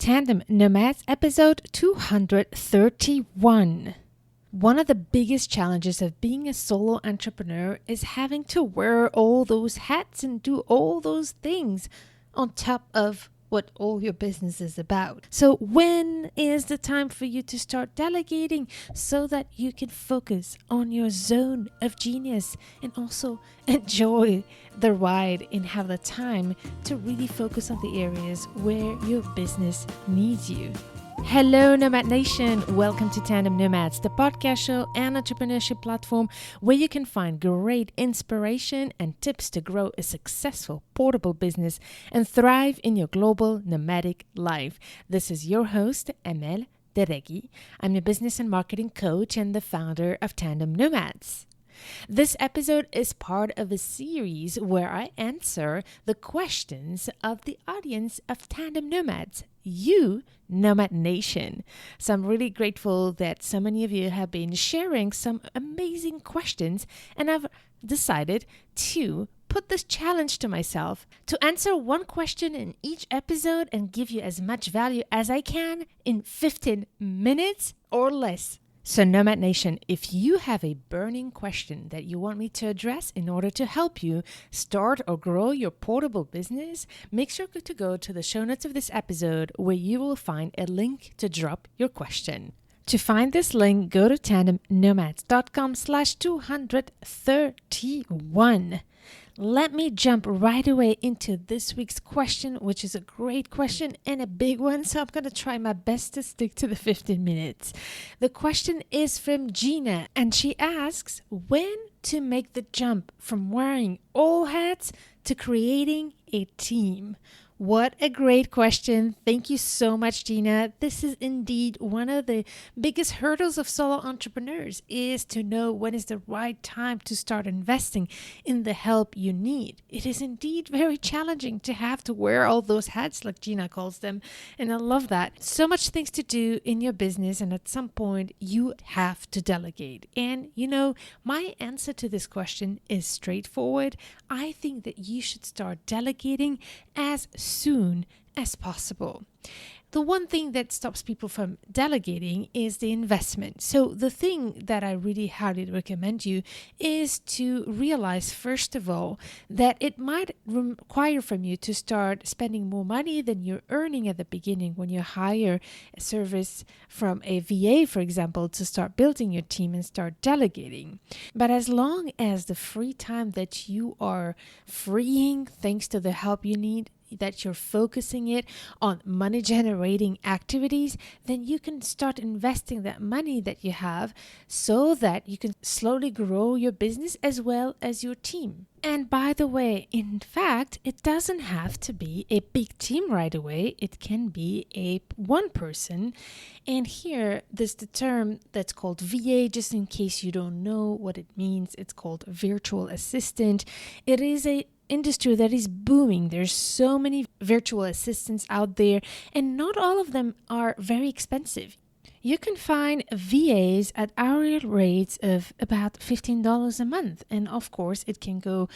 Tandem Nomads episode 231. One of the biggest challenges of being a solo entrepreneur is having to wear all those hats and do all those things on top of what all your business is about. So when is the time for you to start delegating so that you can focus on your zone of genius and also enjoy the ride and have the time to really focus on the areas where your business needs you? Hello, Nomad Nation. Welcome to Tandem Nomads, the podcast show and entrepreneurship platform where you can find great inspiration and tips to grow a successful portable business and thrive in your global nomadic life. This is your host, Emel Deregi. I'm a business and marketing coach and the founder of Tandem Nomads. This episode is part of a series where I answer the questions of the audience of Tandem Nomads, you, Nomad Nation. So I'm really grateful that so many of you have been sharing some amazing questions, and I've decided to put this challenge to myself to answer one question in each episode and give you as much value as I can in 15 minutes or less. So Nomad Nation, if you have a burning question that you want me to address in order to help you start or grow your portable business, make sure to go to the show notes of this episode where you will find a link to drop your question. To find this link, go to tandemnomads.com/231. Let me jump right away into this week's question, which is a great question and a big one, so I'm going to try my best to stick to the 15 minutes. The question is from Gina, and she asks when to make the jump from wearing all hats to creating a team. What a great question. Thank you so much, Gina. This is indeed one of the biggest hurdles of solo entrepreneurs, is to know when is the right time to start investing in the help you need. It is indeed very challenging to have to wear all those hats, like Gina calls them. And I love that. So much things to do in your business, and at some point you have to delegate. And my answer to this question is straightforward. I think that you should start delegating as soon as possible. The one thing that stops people from delegating is the investment. So the thing that I really highly recommend you is to realize, first of all, that it might require from you to start spending more money than you're earning at the beginning when you hire a service from a VA, for example, to start building your team and start delegating. But as long as the free time that you are freeing, thanks to the help you need, that you're focusing it on money generating activities, then you can start investing that money that you have so that you can slowly grow your business as well as your team. And by the way, in fact, it doesn't have to be a big team right away. It can be a one person. And here, there's the term that's called VA, just in case you don't know what it means. It's called virtual assistant. It is a industry that is booming. There's so many virtual assistants out there, and not all of them are very expensive. You can find VAs at hourly rates of about $15 a month. And of course, it can go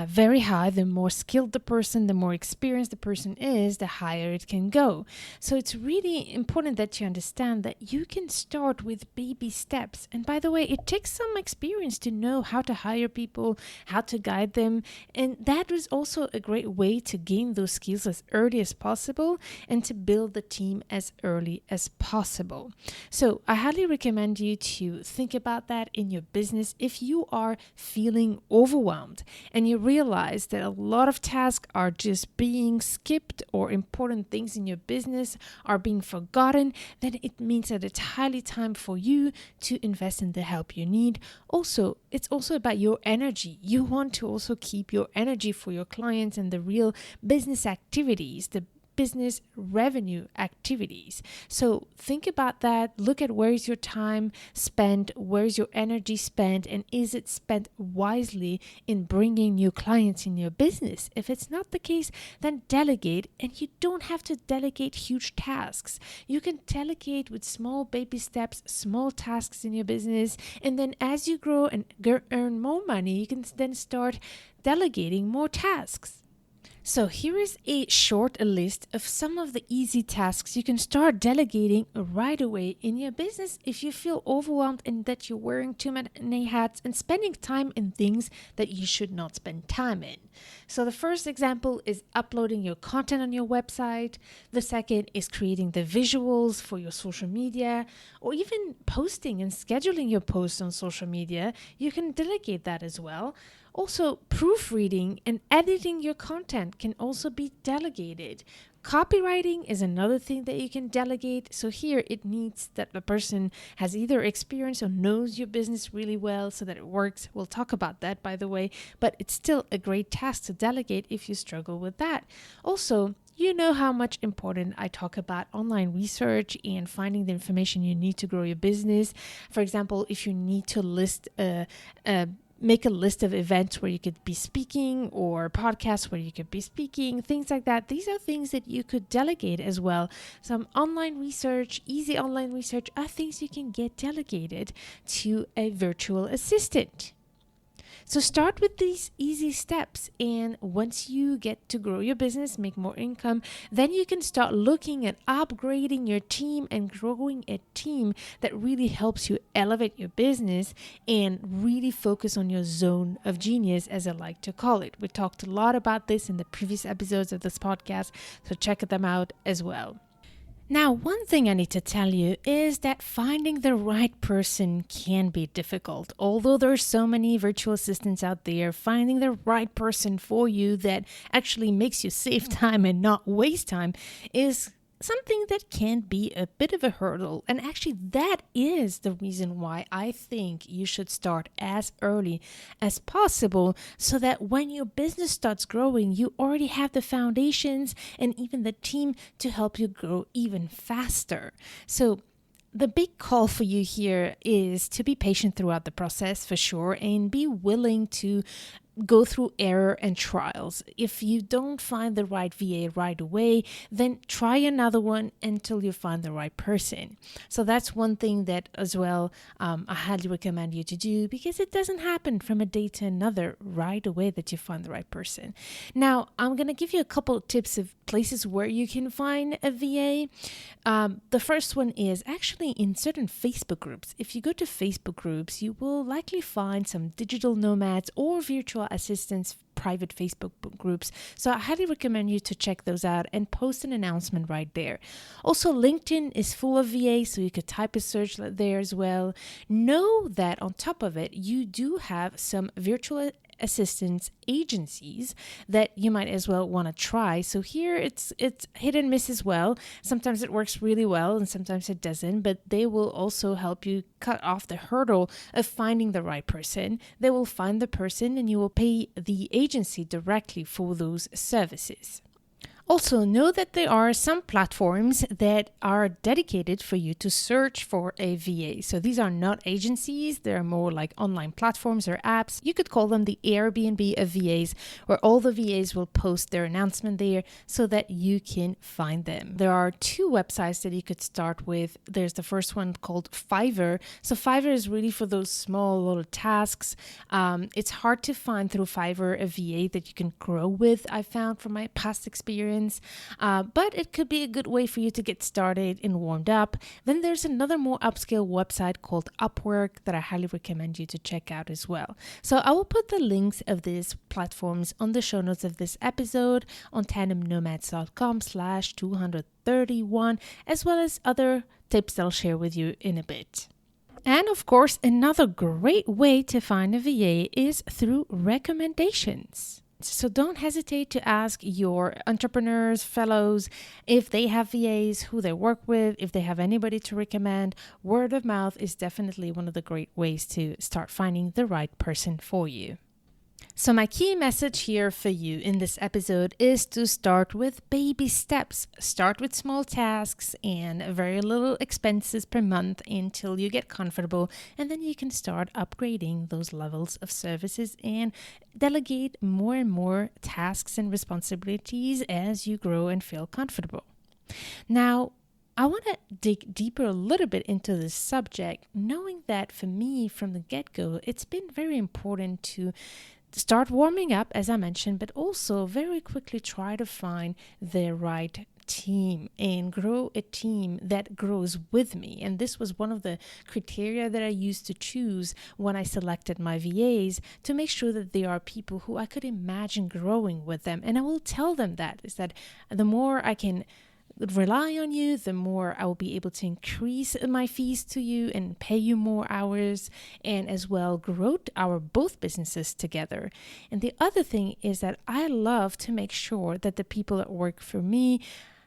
very high. The more skilled the person, the more experienced the person is, the higher it can go. So it's really important that you understand that you can start with baby steps. And by the way, it takes some experience to know how to hire people, how to guide them. And that is also a great way to gain those skills as early as possible and to build the team as early as possible. So I highly recommend you to think about that in your business. If you are feeling overwhelmed and you realize that a lot of tasks are just being skipped or important things in your business are being forgotten, then it means that it's highly time for you to invest in the help you need. Also, it's also about your energy. You want to also keep your energy for your clients and the real business activities, the business revenue activities. So think about that. Look at where is your time spent, where is your energy spent, and is it spent wisely in bringing new clients in your business? If it's not the case, then delegate, and you don't have to delegate huge tasks. You can delegate with small baby steps, small tasks in your business, and then as you grow and earn more money, you can then start delegating more tasks. So here is a short list of some of the easy tasks you can start delegating right away in your business if you feel overwhelmed and that you're wearing too many hats and spending time in things that you should not spend time in. So the first example is uploading your content on your website. The second is creating the visuals for your social media, or even posting and scheduling your posts on social media. You can delegate that as well. Also, proofreading and editing your content can also be delegated. Copywriting is another thing that you can delegate. So here it needs that the person has either experience or knows your business really well so that it works. We'll talk about that, by the way, but it's still a great task to delegate if you struggle with that. Also, you know how much important I talk about online research and finding the information you need to grow your business. For example, if you need to make a list of events where you could be speaking or podcasts where you could be speaking, things like that. These are things that you could delegate as well. Some online research, easy online research are things you can get delegated to a virtual assistant. So start with these easy steps, and once you get to grow your business, make more income, then you can start looking at upgrading your team and growing a team that really helps you elevate your business and really focus on your zone of genius, as I like to call it. We talked a lot about this in the previous episodes of this podcast, so check them out as well. Now, one thing I need to tell you is that finding the right person can be difficult. Although there are so many virtual assistants out there, finding the right person for you that actually makes you save time and not waste time is something that can be a bit of a hurdle. And actually, that is the reason why I think you should start as early as possible so that when your business starts growing, you already have the foundations and even the team to help you grow even faster. So the big call for you here is to be patient throughout the process for sure, and be willing to go through error and trials. If you don't find the right VA right away, then try another one until you find the right person. So that's one thing that as well I highly recommend you to do, because it doesn't happen from a day to another right away that you find the right person. Now, I'm going to give you a couple of tips of places where you can find a VA. The first one is actually in certain Facebook groups. If you go to Facebook groups, you will likely find some digital nomads or virtual assistants private Facebook groups. So I highly recommend you to check those out and post an announcement right there. Also, LinkedIn is full of VAs, so you could type a search there as well. Know that on top of it, you do have some virtual assistance agencies that you might as well want to try. So here it's hit and miss as well. Sometimes it works really well and sometimes it doesn't, but they will also help you cut off the hurdle of finding the right person. They will find the person and you will pay the agency directly for those services. Also, know that there are some platforms that are dedicated for you to search for a VA. So these are not agencies. They're more like online platforms or apps. You could call them the Airbnb of VAs, where all the VAs will post their announcement there so that you can find them. There are two websites that you could start with. There's the first one called Fiverr. So Fiverr is really for those small little tasks. It's hard to find through Fiverr a VA that you can grow with, I found from my past experience. But it could be a good way for you to get started and warmed up. Then there's another more upscale website called Upwork that I highly recommend you to check out as well. So I will put the links of these platforms on the show notes of this episode on tandemnomads.com/231, as well as other tips that I'll share with you in a bit. And of course, another great way to find a VA is through recommendations. So don't hesitate to ask your entrepreneurs, fellows, if they have VAs, who they work with, if they have anybody to recommend. Word of mouth is definitely one of the great ways to start finding the right person for you. So my key message here for you in this episode is to start with baby steps. Start with small tasks and very little expenses per month until you get comfortable, and then you can start upgrading those levels of services and delegate more and more tasks and responsibilities as you grow and feel comfortable. Now, I want to dig deeper a little bit into this subject, knowing that for me from the get-go, it's been very important to start warming up, as I mentioned, but also very quickly try to find the right team and grow a team that grows with me. And this was one of the criteria that I used to choose when I selected my VAs, to make sure that they are people who I could imagine growing with them. And I will tell them that is that the more I can rely on you, the more I will be able to increase my fees to you and pay you more hours, and as well grow our both businesses together. And the other thing is that I love to make sure that the people that work for me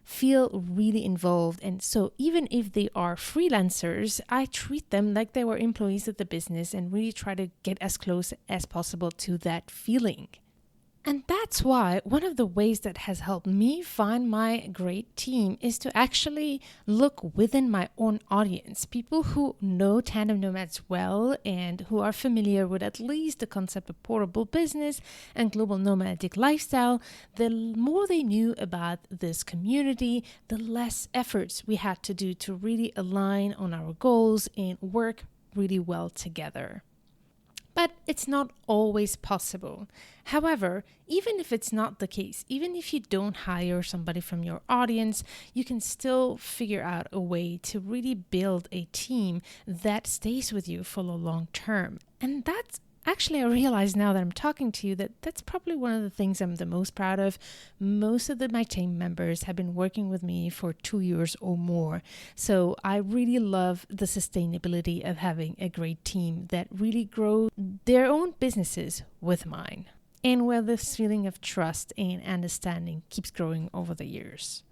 feel really involved. And so even if they are freelancers, I treat them like they were employees of the business and really try to get as close as possible to that feeling. And that's why one of the ways that has helped me find my great team is to actually look within my own audience, people who know tandem nomads well and who are familiar with at least the concept of portable business and global nomadic lifestyle. The more they knew about this community, the less efforts we had to do to really align on our goals and work really well together. But it's not always possible. However, even if it's not the case, even if you don't hire somebody from your audience, you can still figure out a way to really build a team that stays with you for the long term. And that's actually, I realize now that I'm talking to you that that's probably one of the things I'm the most proud of. Most of my team members have been working with me for 2 years or more. So I really love the sustainability of having a great team that really grow their own businesses with mine, and where this feeling of trust and understanding keeps growing over the years.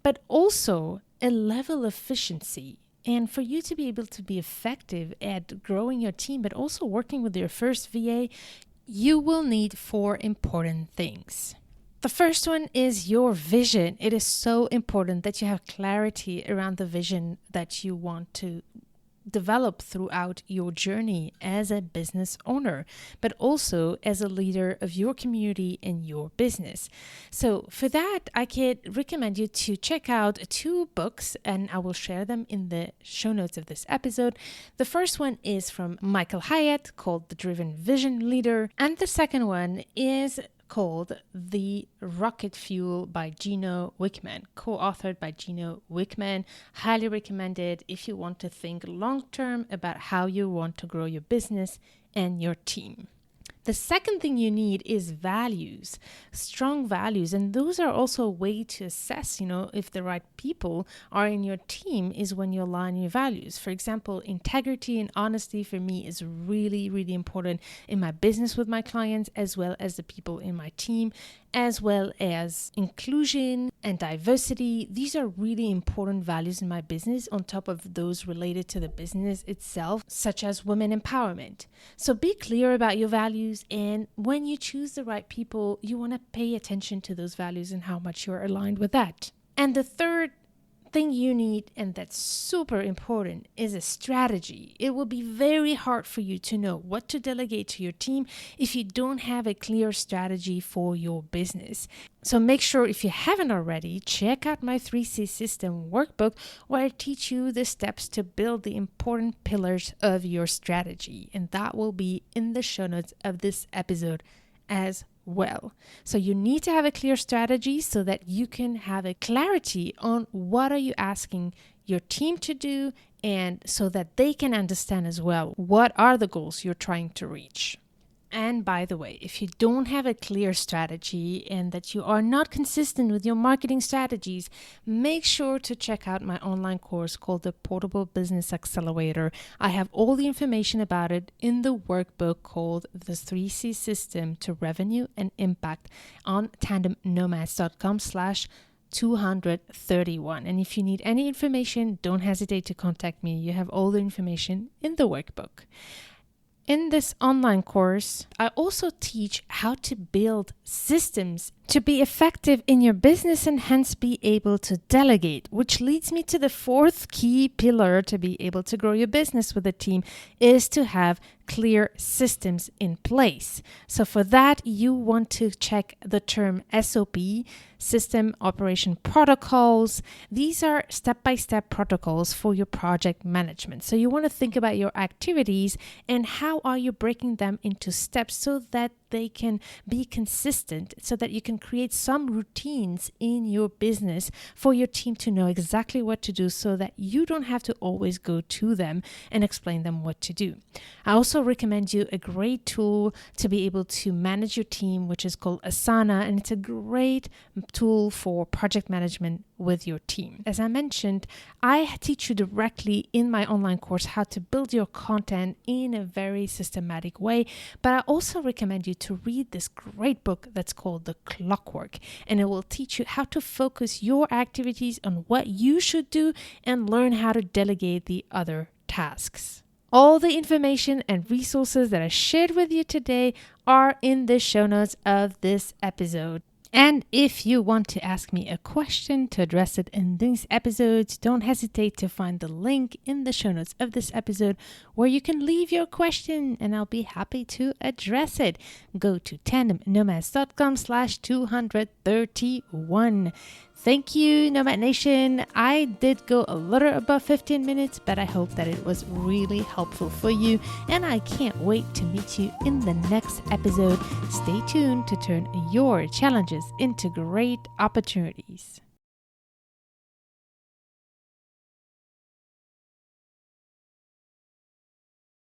But also a level of efficiency. And for you to be able to be effective at growing your team, but also working with your first VA, you will need 4 important things. The first one is your vision. It is so important that you have clarity around the vision that you want to develop throughout your journey as a business owner, but also as a leader of your community and your business. So for that, I could recommend you to check out 2 books, and I will share them in the show notes of this episode. The first one is from Michael Hyatt, called The Driven Vision Leader, and the second one is called The Rocket Fuel by Gino Wickman, co-authored by Gino Wickman. Highly recommended if you want to think long-term about how you want to grow your business and your team. The second thing you need is values, strong values. And those are also a way to assess, if the right people are in your team is when you align your values. For example, integrity and honesty for me is really, really important in my business with my clients, as well as the people in my team, as well as inclusion and diversity. These are really important values in my business, on top of those related to the business itself, such as women empowerment. So be clear about your values, and when you choose the right people, you want to pay attention to those values and how much you're aligned with that. And the third thing you need, and that's super important, is a strategy. It will be very hard for you to know what to delegate to your team if you don't have a clear strategy for your business. So make sure, if you haven't already, check out my 3C system workbook, where I teach you the steps to build the important pillars of your strategy. And that will be in the show notes of this episode as well. So you need to have a clear strategy so that you can have a clarity on what are you asking your team to do, and so that they can understand as well what are the goals you're trying to reach. And by the way, if you don't have a clear strategy and that you are not consistent with your marketing strategies, make sure to check out my online course called the Portable Business Accelerator. I have all the information about it in the workbook called the 3C System to Revenue and Impact on tandemnomads.com/231. And if you need any information, don't hesitate to contact me. You have all the information in the workbook. In this online course, I also teach how to build systems to be effective in your business and hence be able to delegate, which leads me to the fourth key pillar to be able to grow your business with a team is to have clear systems in place. So for that, you want to check the term SOP, System Operation Protocols. These are step-by-step protocols for your project management. So you want to think about your activities and how are you breaking them into steps so that they can be consistent, so that you can create some routines in your business for your team to know exactly what to do so that you don't have to always go to them and explain them what to do. I also recommend you a great tool to be able to manage your team, which is called Asana, and it's a great tool for project management with your team. As I mentioned, I teach you directly in my online course how to build your content in a very systematic way, but I also recommend you to read this great book that's called The Clockwork, and it will teach you how to focus your activities on what you should do and learn how to delegate the other tasks. All the information and resources that I shared with you today are in the show notes of this episode. And if you want to ask me a question to address it in these episodes, don't hesitate to find the link in the show notes of this episode where you can leave your question and I'll be happy to address it. Go to tandemnomads.com/231. Thank you, Nomad Nation. I did go a little above 15 minutes, but I hope that it was really helpful for you. And I can't wait to meet you in the next episode. Stay tuned to turn your challenges into great opportunities.